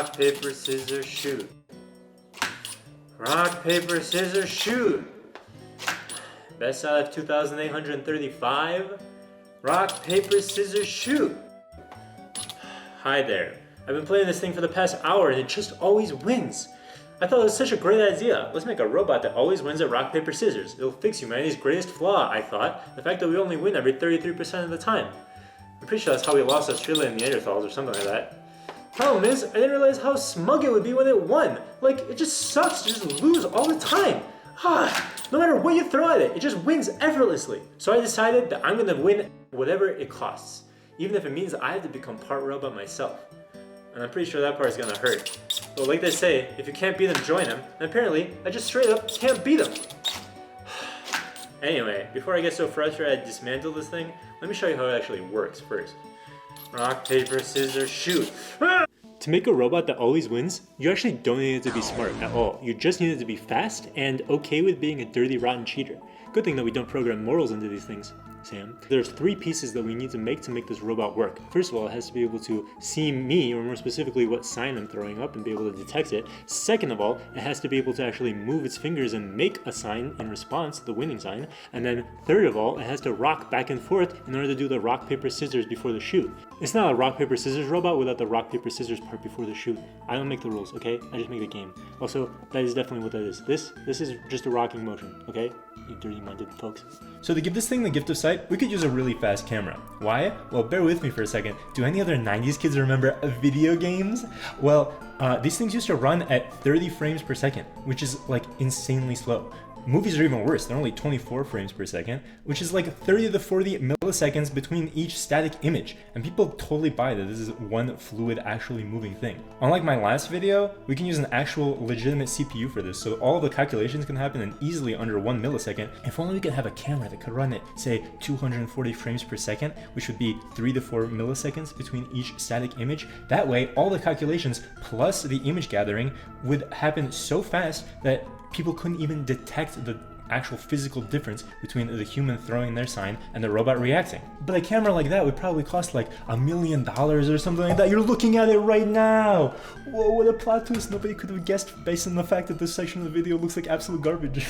Rock, paper, scissors, shoot. Rock, paper, scissors, shoot. Best out of 2,835. Rock, paper, scissors, shoot. Hi there. I've been playing this thing for the past hour and it just always wins. I thought it was such a great idea. Let's make a robot that always wins at rock, paper, scissors. It'll fix humanity's greatest flaw, I thought. The fact that we only win every 33% of the time. I'm pretty sure that's how we lost Australia and Neanderthals or something like that. Problem is, I didn't realize how smug it would be when it won. Like, it just sucks to just lose all the time. No matter what you throw at it, it just wins effortlessly. So I decided that I'm gonna win whatever it costs. Even if it means I have to become part robot myself. And I'm pretty sure that part is gonna hurt. But like they say, if you can't beat them, join them. And apparently, I just straight up can't beat them. Anyway, before I get so frustrated I dismantle this thing, let me show you how it actually works first. Rock, paper, scissors, shoot. To make a robot that always wins, you actually don't need it to be smart at all. You just need it to be fast and okay with being a dirty, rotten cheater. Good thing that we don't program morals into these things, Sam. There's 3 pieces that we need to make this robot work. First of all, it has to be able to see me, or more specifically what sign I'm throwing up, and be able to detect it. Second of all, it has to be able to actually move its fingers and make a sign in response to the winning sign. And then third of all, it has to rock back and forth in order to do the rock, paper, scissors before the shoot. It's not a rock, paper, scissors robot without the rock, paper, scissors part before the shoot. I don't make the rules, okay? I just make the game. Also, that is definitely what that is. This is just a rocking motion, okay? You dirty-minded folks. So to give this thing the gift of sight, we could use a really fast camera. Why? Well, bear with me for a second. Do any other 90s kids remember video games? Well, these things used to run at 30 frames per second, which is like insanely slow. Movies are even worse. They're only 24 frames per second, which is like 30 to 40 milliseconds between each static image. And people totally buy that this is one fluid, actually moving thing. Unlike my last video, we can use an actual legitimate CPU for this, so all of the calculations can happen in easily under 1 millisecond. If only we could have a camera that could run at, say, 240 frames per second, which would be 3 to 4 milliseconds between each static image. That way, all the calculations plus the image gathering would happen so fast that people couldn't even detect the actual physical difference between the human throwing their sign and the robot reacting. But a camera like that would probably cost like $1 million or something like that. You're looking at it right now. Whoa, what a plot twist. Nobody could have guessed based on the fact that this section of the video looks like absolute garbage.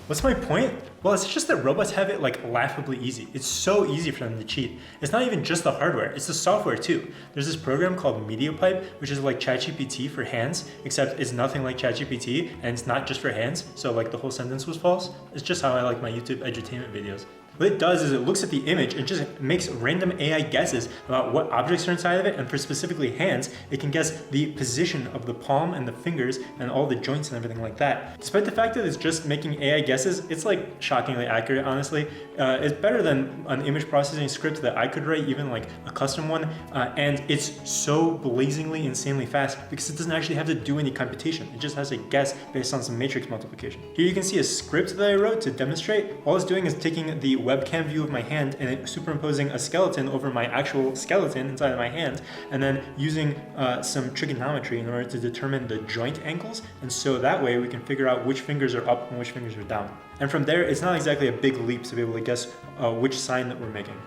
What's my point? Well, it's just that robots have it like laughably easy. It's so easy for them to cheat. It's not even just the hardware, it's the software too. There's this program called Mediapipe, which is like ChatGPT for hands, except it's nothing like ChatGPT and it's not just for hands. So like the whole sentence was false. It's just how I like my YouTube edutainment videos. What it does is it looks at the image and just makes random AI guesses about what objects are inside of it, and for specifically hands, it can guess the position of the palm and the fingers and all the joints and everything like that. Despite the fact that it's just making AI guesses, it's like shockingly accurate, honestly. It's better than an image processing script that I could write, even like a custom one, and it's so blazingly, insanely fast because it doesn't actually have to do any computation. It just has to guess based on some matrix multiplication. Here you can see a script that I wrote to demonstrate. All it's doing is taking the webcam view of my hand and superimposing a skeleton over my actual skeleton inside of my hand, and then using some trigonometry in order to determine the joint angles, and so that way we can figure out which fingers are up and which fingers are down. And from there, it's not exactly a big leap to be able to guess which sign that we're making.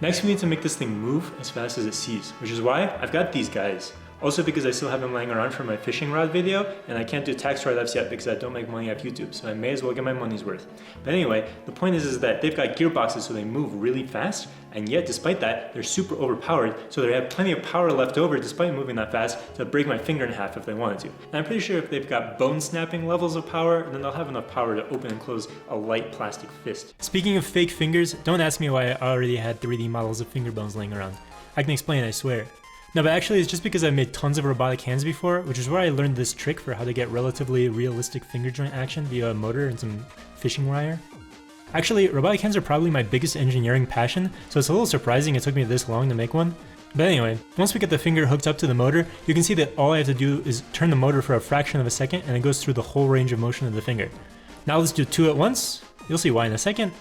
Next, we need to make this thing move as fast as it sees, which is why I've got these guys. Also because I still have them laying around from my fishing rod video, and I can't do tax write-offs yet because I don't make money off YouTube, so I may as well get my money's worth. But anyway, the point is that they've got gearboxes so they move really fast, and yet despite that, they're super overpowered, so they have plenty of power left over despite moving that fast to break my finger in half if they wanted to. And I'm pretty sure if they've got bone snapping levels of power, then they'll have enough power to open and close a light plastic fist. Speaking of fake fingers, don't ask me why I already had 3D models of finger bones laying around. I can explain, I swear. No, but actually it's just because I've made tons of robotic hands before, which is where I learned this trick for how to get relatively realistic finger joint action via a motor and some fishing wire. Actually, robotic hands are probably my biggest engineering passion, so it's a little surprising it took me this long to make one. But anyway, once we get the finger hooked up to the motor, you can see that all I have to do is turn the motor for a fraction of a second and it goes through the whole range of motion of the finger. Now let's do 2 at once. You'll see why in a second.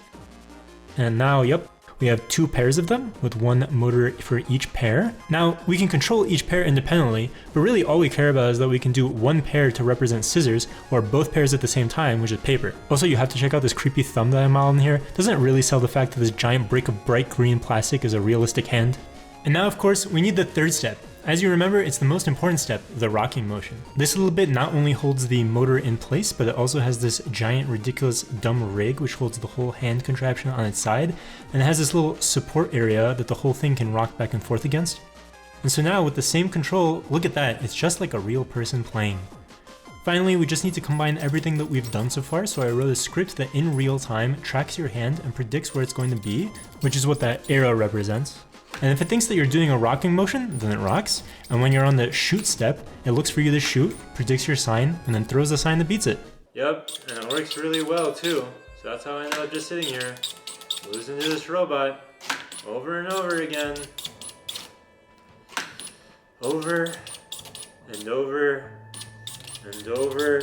And now, yep. We have 2 pairs of them with 1 motor for each pair. Now we can control each pair independently, but really all we care about is that we can do 1 pair to represent scissors or both pairs at the same time, which is paper. Also, you have to check out this creepy thumb that I modeled in here. It doesn't really sell the fact that this giant brick of bright green plastic is a realistic hand. And now of course we need the 3rd step. As you remember, it's the most important step, the rocking motion. This little bit not only holds the motor in place, but it also has this giant, ridiculous, dumb rig which holds the whole hand contraption on its side, and it has this little support area that the whole thing can rock back and forth against. And so now with the same control, look at that, it's just like a real person playing. Finally, we just need to combine everything that we've done so far, so I wrote a script that in real time tracks your hand and predicts where it's going to be, which is what that arrow represents. And if it thinks that you're doing a rocking motion, then it rocks. And when you're on the shoot step, it looks for you to shoot, predicts your sign, and then throws the sign that beats it. Yep, and it works really well too. So that's how I ended up just sitting here, listening to this robot over and over again. Over and over and over.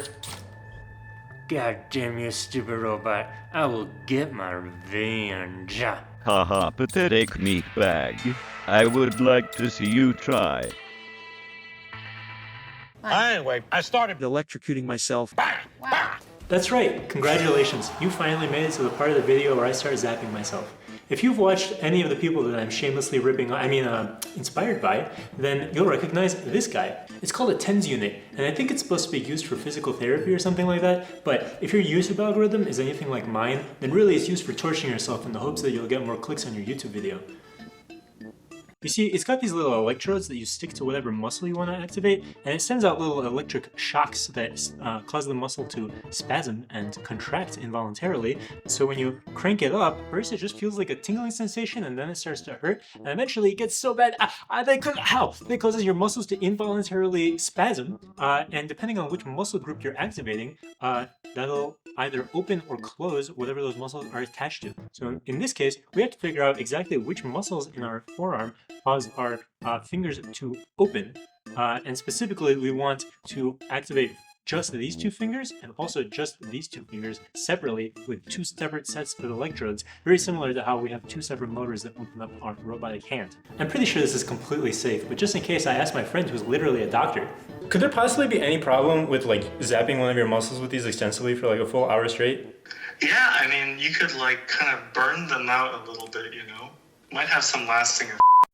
God damn you, stupid robot. I will get my revenge. Haha, pathetic meatbag. I would like to see you try. Anyway, I started electrocuting myself. That's right, congratulations. You finally made it to the part of the video where I start zapping myself. If you've watched any of the people that I'm shamelessly inspired by, then you'll recognize this guy. It's called a TENS unit, and I think it's supposed to be used for physical therapy or something like that, but if your YouTube algorithm is anything like mine, then really it's used for torturing yourself in the hopes that you'll get more clicks on your YouTube video. You see, it's got these little electrodes that you stick to whatever muscle you want to activate, and it sends out little electric shocks that cause the muscle to spasm and contract involuntarily. So when you crank it up, first it just feels like a tingling sensation, and then it starts to hurt, and eventually it gets so bad that causes your muscles to involuntarily spasm, and depending on which muscle group you're activating, that'll either open or close whatever those muscles are attached to. So in this case, we have to figure out exactly which muscles in our forearm cause our fingers to open, and specifically we want to activate just these two fingers and also just these two fingers separately with two separate sets of electrodes, very similar to how we have two separate motors that open up our robotic hand. I'm pretty sure this is completely safe, but just in case, I asked my friend who's literally a doctor. Could there possibly be any problem with like zapping one of your muscles with these extensively for like a full hour straight? Yeah, I mean, you could like kind of burn them out a little bit, you know? Might have some lasting.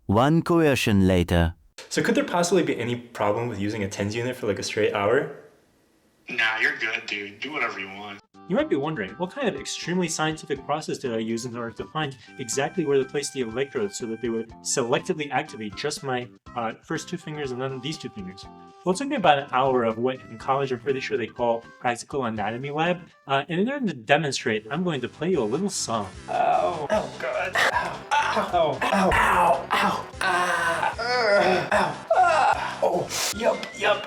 One coercion later. So could there possibly be any problem with using a TENS unit for like a straight hour? Nah, you're good, dude. Do whatever you want. You might be wondering, what kind of extremely scientific process did I use in order to find exactly where to place the electrodes so that they would selectively activate just my first two fingers and then these two fingers? Well, it took me about an hour of what in college I'm pretty sure they call practical anatomy lab, and in order to demonstrate, I'm going to play you a little song. Ow. Oh, God. Ow. Ow. Ow. Ow. Ow. Ow. Ow. Oh, yup. Ow,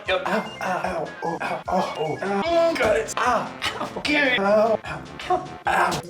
ow, oh, ow, oh, ow, got it. Ow, ow, get it. Ow, ow, ow,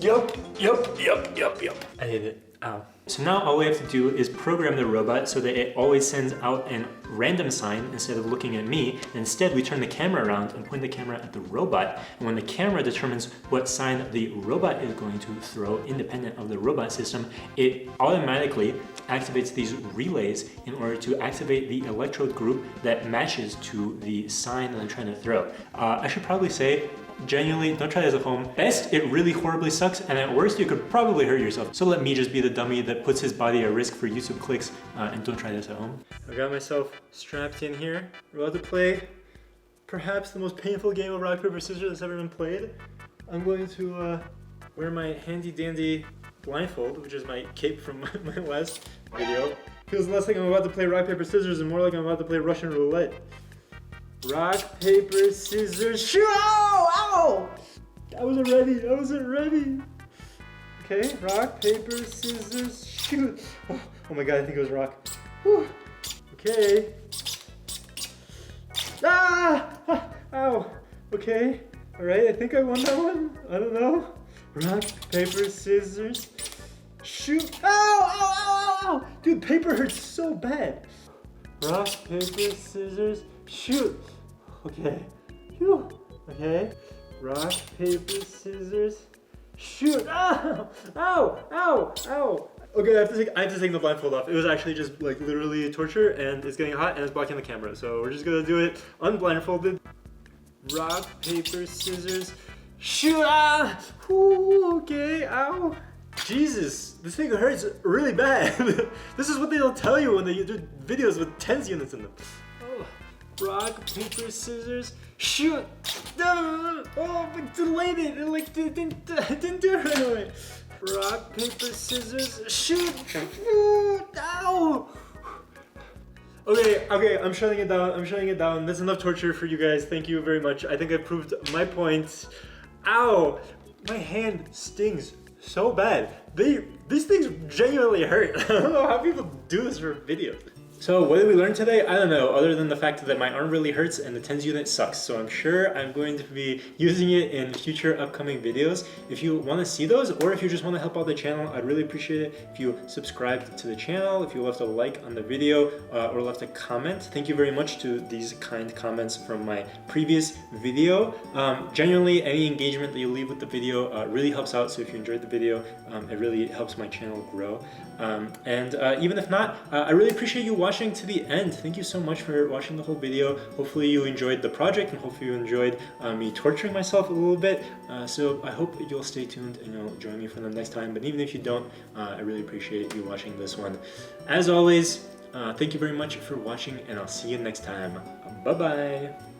yup. I hit it. Ow. So now all we have to do is program the robot so that it always sends out a random sign instead of looking at me. Instead, we turn the camera around and point the camera at the robot. And when the camera determines what sign the robot is going to throw, independent of the robot system, it automatically activates these relays in order to activate the electrode group that matches to the sign that I'm trying to throw. I should probably say, genuinely, don't try this at home. Best, it really horribly sucks, and at worst, you could probably hurt yourself. So let me just be the dummy that puts his body at risk for YouTube clicks, and don't try this at home. I got myself strapped in here. We're about to play perhaps the most painful game of rock, paper, scissors that's ever been played. I'm going to wear my handy dandy blindfold, which is my cape from my last video. Feels less like I'm about to play rock, paper, scissors and more like I'm about to play Russian roulette. Rock, paper, scissors, shoot! Ow! I wasn't ready. Okay, rock, paper, scissors, shoot. Oh my God, I think it was rock. Whew. Okay. Ow! Okay. Alright, I think I won that one. I don't know. Rock, paper, scissors, shoot. Ow! Dude, paper hurts so bad. Rock, paper, scissors, shoot. Okay. Phew. Okay. Rock, paper, scissors, shoot. Ow! Okay, I have to take the blindfold off. It was actually just like literally torture, and it's getting hot and it's blocking the camera. So we're just gonna do it unblindfolded. Rock, paper, scissors, shoot. Ooh, okay. Ow. Jesus, this thing hurts really bad. This is what they'll tell you when they do videos with tens units in them. Oh, rock, paper, scissors, shoot! Oh, I delayed it. It like didn't do it right away. Rock, paper, scissors, shoot! Ow! Okay, I'm shutting it down. That's enough torture for you guys. Thank you very much. I think I proved my point. Ow! My hand stings so bad. These things genuinely hurt. I don't know how people do this for videos. So what did we learn today? I don't know, other than the fact that my arm really hurts and the tens unit sucks. So I'm sure I'm going to be using it in future upcoming videos. If you want to see those, or if you just want to help out the channel, I'd really appreciate it if you subscribed to the channel, if you left a like on the video, or left a comment. Thank you very much to these kind comments from my previous video. Genuinely, any engagement that you leave with the video really helps out. So if you enjoyed the video, it really helps my channel grow. Even if not, I really appreciate you watching to the end. Thank you so much for watching the whole video. Hopefully you enjoyed the project, and hopefully you enjoyed me torturing myself a little bit. So I hope you'll stay tuned and you'll join me for the next time. But even if you don't, I really appreciate you watching this one. As always, thank you very much for watching, and I'll see you next time. Bye bye.